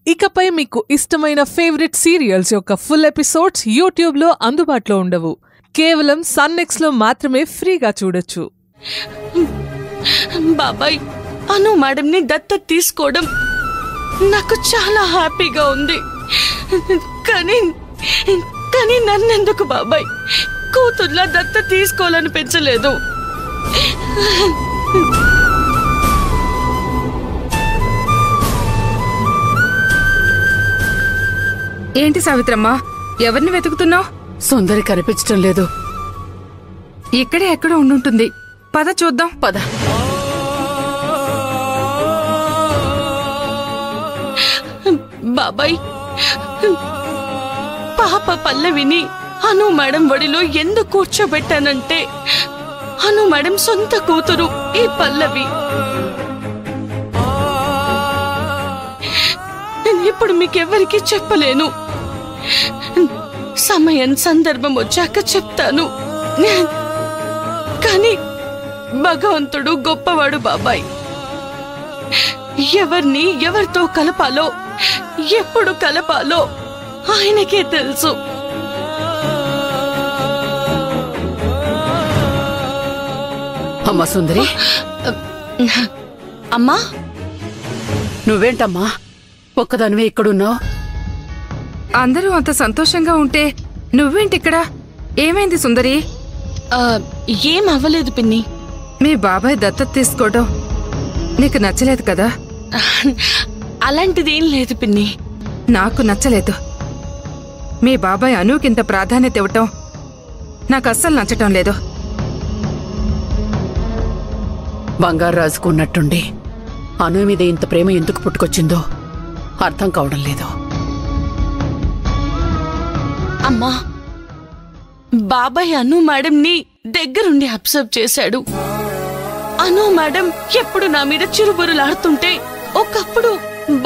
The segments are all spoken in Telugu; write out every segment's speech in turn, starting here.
ఇకపై మీకు ఇష్టమైన ఫేవరెట్ సీరియల్స్ యొక్క ఫుల్ ఎపిసోడ్స్ యూట్యూబ్లో అందుబాటులో ఉండవు. కేవలం సన్నెక్స్లో మాత్రమే ఫ్రీగా చూడొచ్చు. బాబాయ్, అను మేడంని దత్తత తీసుకోవడం నాకు చాలా హ్యాపీగా ఉంది. కానీ నన్నెందుకు బాబాయ్ కూతుర్లా దత్తత తీసుకోవాలనిపించలేదు. ఏంటి సావిత్రమ్మ, ఎవరిని వెతుకుతున్నావు? సుందరి కనిపించటం లేదు. ఇక్కడే ఎక్కడో ఉండుంటుంది. పద చూద్దాం. పద. బాబాయ్, పాప పల్లవిని అను మేడం ఒడిలో ఎందుకు కూర్చోబెట్టానంటే అను మేడం సొంత కూతురు ఈ పల్లవి. ఇప్పుడు మీకెవ్వరికి చెప్పలేను. సమయం సందర్భం వచ్చాక చెప్తాను. కానీ భగవంతుడు గొప్పవాడు బాబాయ్. ఎవరిని ఎవరితో కలపాలో, ఎప్పుడు కలపాలో ఆయనకే తెలుసు. అమ్మా సుందరి. అమ్మా, నువ్వేంటమ్మా ఒక్కదానివే ఇక్కడున్నావు? అందరూ అంత సంతోషంగా ఉంటే నువ్వేంటిక్కడ? ఏమైంది సుందరి? ఏం అవ్వలేదు పిన్ని. మీ బాబాయ్ దత్తత తీసుకోవడం నీకు నచ్చలేదు కదా? అలాంటిదేం లేదు పిన్ని. నాకు నచ్చలేదు. మీ బాబాయ్ అనూకింత ప్రాధాన్యత ఇవ్వటం నాకు అస్సలు నచ్చటం లేదు. బంగారు రాజుకు ఉన్నట్టుండి అను మీద ఇంత ప్రేమ ఎందుకు పుట్టుకొచ్చిందో అర్థం కావడం లేదు. అమ్మా, బాబాయ్ అను మేడంని దగ్గరుండి అబ్జర్వ్ చేశాడు. అను మేడం ఎప్పుడు నా మీద చిరుబురులాడుతుంటే ఒకప్పుడు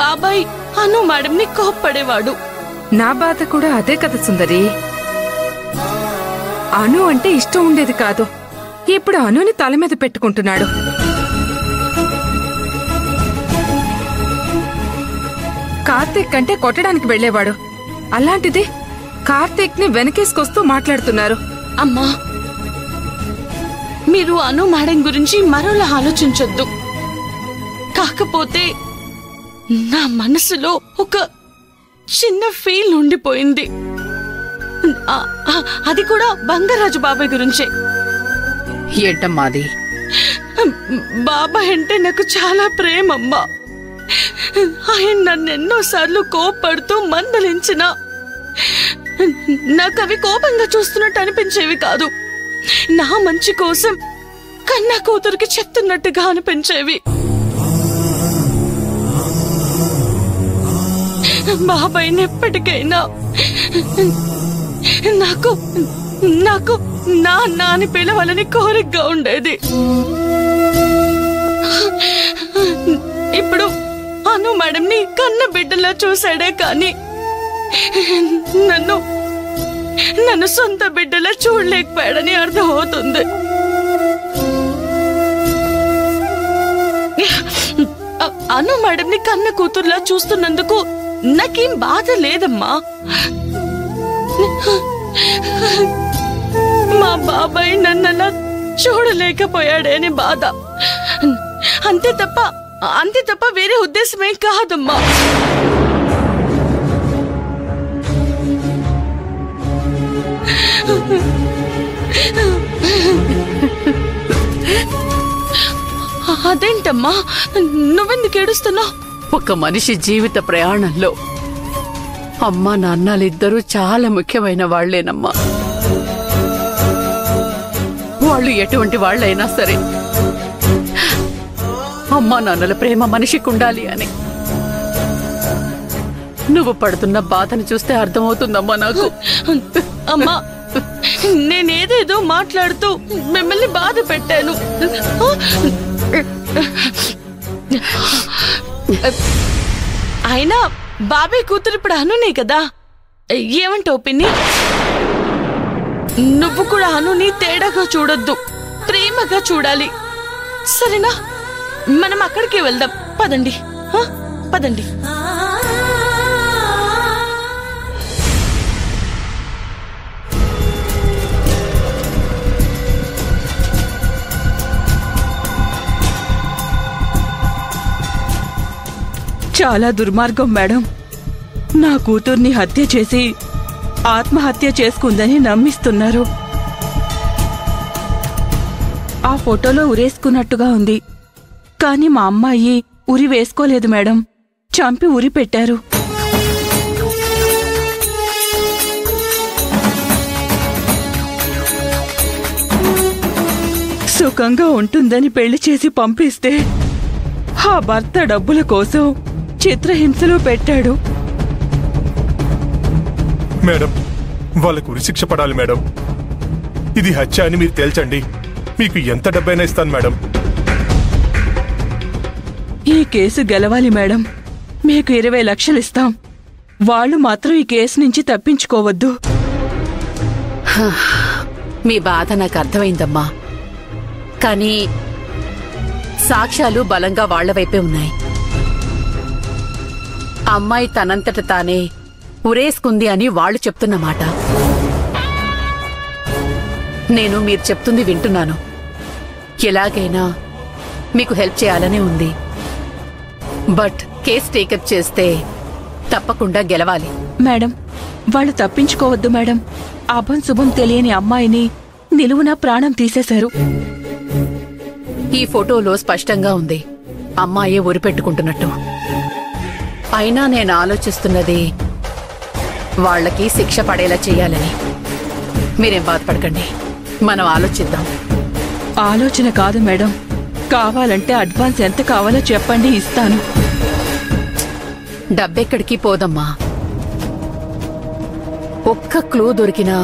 బాబాయ్ అను మేడంని కోప్పడేవాడు. నా బాధ కూడా అదే కదా సుందరి. అను అంటే ఇష్టం ఉండేది కాదు. ఇప్పుడు అనుని తల మీద పెట్టుకుంటున్నాడు. కార్తీక్ అంటే కొట్టడానికి వెళ్లేవాడు. అలాంటిది కార్తీక్ ని వెనకేసుకొస్తూ మాట్లాడుతున్నారు. అమ్మా, మీరు అను మేడం గురించి మరోలా ఆలోచించొద్దు. కాకపోతే నా మనసులో ఒక చిన్న ఫీల్ ఉండిపోయింది. అది కూడా బంగారాజు బాబాయ్ గురించే. ఏంటమ్మా అది? బాబాయ్ అంటే నాకు చాలా ప్రేమమ్మా. ఆయన నన్నెన్నోసార్లు కోప్పడుతూ మందలించినా నాకు అవి కోపంగా చూస్తున్నట్టు అనిపించేవి కాదు. నా మంచి కోసం కన్నా కూతురికి చెప్తున్నట్టుగా అనిపించేవి. బాబాయ్ని ఎప్పటికైనా నాకు నాకు నాన్న అని పిలవాలని కోరికగా ఉండేది. ఇప్పుడు అను మేడంని కన్న బిడ్డలా చూశాడే కానీ నన్ను సొంత బిడ్డలా చూడలేకపోయాడని అర్థమవుతుంది. అను మేడంని కన్న కూతురులా చూస్తున్నందుకు నాకేం బాధ లేదమ్మా. మా బాబాయ్ నన్నలా చూడలేకపోయాడే అని బాధ. అంతే తప్ప వేరే ఉద్దేశమేం కాదమ్మా. అదేంటమ్మా, నువ్వెందుకు ఏడుస్తున్నావు? ఒక మనిషి జీవిత ప్రయాణంలో అమ్మా నాన్నలిద్దరూ చాలా ముఖ్యమైన వాళ్లేనమ్మా. వాళ్ళు ఎటువంటి వాళ్ళైనా సరే అమ్మా నాన్నల ప్రేమ మనిషికి ఉండాలి అని. నువ్వు పడుతున్న బాధను చూస్తే అర్థమవుతుందమ్మా నాకు. అమ్మా, నేనేదేదో మాట్లాడుతూ మిమ్మల్ని బాధ పెట్టాను. అయినా బాబాయ్ కూతురు ఇప్పుడు అనునే కదా. ఏమంటావు పిన్ని? నువ్వు కూడా అనుని తేడాగా చూడొద్దు, ప్రేమగా చూడాలి. సరేనా? మనం అక్కడికే వెళ్దాం. పదండి. చాలా దుర్మార్గం మేడం. నా కూతుర్ని హత్య చేసి ఆత్మహత్య చేసుకుందని నమ్మిస్తున్నారు. ఆ ఫోటోలో ఉరేసుకున్నట్టుగా ఉంది, కానీ మా అమ్మాయి ఉరి వేసుకోలేదు మేడం, చంపి ఉరి పెట్టారు. సుఖంగా ఉంటుందని పెళ్లి చేసి పంపిస్తే ఆ భర్త డబ్బుల కోసం చిత్రహింసలో పెట్టాడు. మేడం, వాళ్ళకు ఉరిశిక్ష పడాలి మేడం. ఇది హత్య అని మీరు తేల్చండి, మీకు ఎంత డబ్బైనా ఇస్తాను మేడం. ఈ కేసు గెలవాలి మేడం, మీకు 20 లక్షలు ఇస్తాం. వాళ్ళు మాత్రం ఈ కేసు నుంచి తప్పించుకోవద్దు. మీ బాధ నాకు అర్థమైందమ్మా, కానీ సాక్ష్యాలు బలంగా వాళ్ల వైపే ఉన్నాయి. అమ్మాయి తనంతట తానే ఉరేసుకుంది అని వాళ్ళు చెప్తున్నమాట. నేను మీరు చెప్తుంది వింటున్నాను. ఎలాగైనా మీకు హెల్ప్ చేయాలనే ఉంది. బట్ కేసు టేకప్ చేస్తే తప్పకుండా గెలవాలి. మేడం, వాళ్ళు తప్పించుకోవద్దు మేడం. అభం శుభం తెలియని అమ్మాయిని నిలువున ప్రాణం తీసేశారు. ఈ ఫోటోలో స్పష్టంగా ఉంది అమ్మాయే ఉరిపెట్టుకుంటున్నట్టు. అయినా నేను ఆలోచిస్తున్నది వాళ్ళకి శిక్ష పడేలా చెయ్యాలని. మీరేం బాధపడకండి, మనం ఆలోచిద్దాం. ఆలోచన కాదు మేడం, కావాలంటే అడ్వాన్స్ ఎంత కావాలో చెప్పండి, ఇస్తాను. డబ్బెక్కడికి పోదమ్మా. ఒక్క క్లూ దొరికినా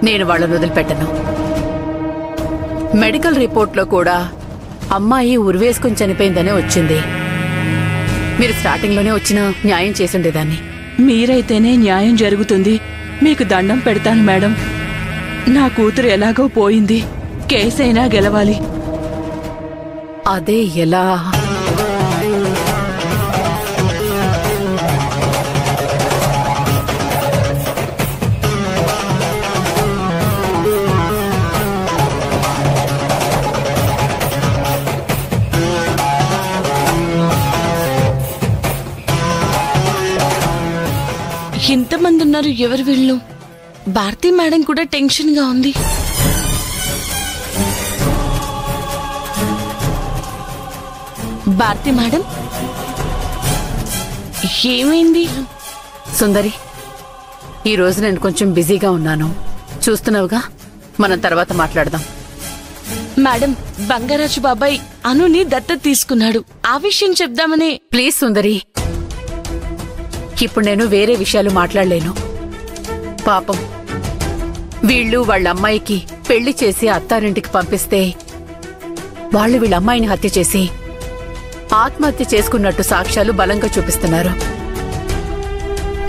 నేను వాళ్ళను వదిలిపెట్టను. మెడికల్ రిపోర్ట్లో కూడా అమ్మాయి ఉరివేసుకుని చనిపోయిందనే వచ్చింది. మీరు స్టార్టింగ్లోనే వచ్చినా న్యాయం చేసుండేదాన్ని. మీరైతేనే న్యాయం జరుగుతుంది. మీకు దండం పెడతాను మేడం. నా కూతురు ఎలాగో పోయింది, కేసైనా గెలవాలి. అదే ఎలా? ఎంతమంది ఉన్నారు, ఎవరు వీళ్ళు? భారతి మేడం కూడా టెన్షన్ గా ఉంది. భారతి మేడం, ఏమైంది? సుందరి, ఈ రోజు నేను కొంచెం బిజీగా ఉన్నాను, చూస్తున్నావుగా. మనం తర్వాత మాట్లాడదాం. మేడం, బంగారాజు బాబాయ్ అనుని దత్తత తీసుకున్నాడు. ఆ విషయం చెప్దామని. ప్లీజ్ సుందరి, ఇప్పుడు నేను వేరే విషయాలు మాట్లాడలేను. పాపం వీళ్ళు వాళ్ళ అమ్మాయికి పెళ్లి చేసి అత్తారింటికి పంపిస్తే వాళ్ళు వీళ్ళ అమ్మాయిని హత్య చేసి ఆత్మహత్య చేసుకున్నట్టు సాక్ష్యాలు బలంగా చూపిస్తున్నారు.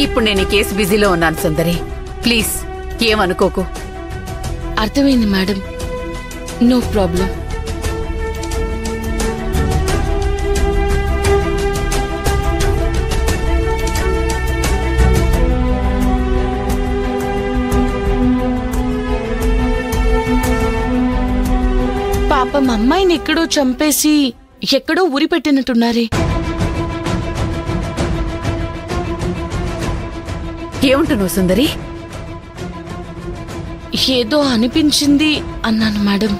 ఇప్పుడు నేను ఈ కేసు బిజీలో ఉన్నాను సుందరి, ప్లీజ్ ఏమనుకోకు. అర్థమైంది మేడం, నో ప్రాబ్లం. పాపం అమ్మాయిని ఎక్కడో చంపేసి ఎక్కడో ఉరి పెట్టినట్టున్నారే. ఏమంటున్నావు సుందరి? ఏదో అనిపించింది అన్నాను మేడం.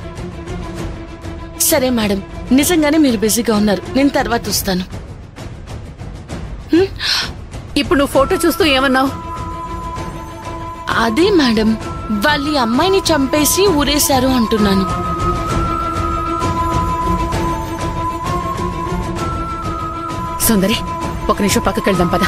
సరే మేడం, నిజంగానే మీరు బిజీగా ఉన్నారు, నేను తర్వాత వస్తాను. ఇప్పుడు నువ్వు ఫోటో చూస్తూ ఏమన్నావు? అదే మేడం, వాళ్ళ ఈ అమ్మాయిని చంపేసి ఊరేశారు అంటున్నాను. సుందరి, ఒక నిమిషం పక్కకెళ్దాం పద.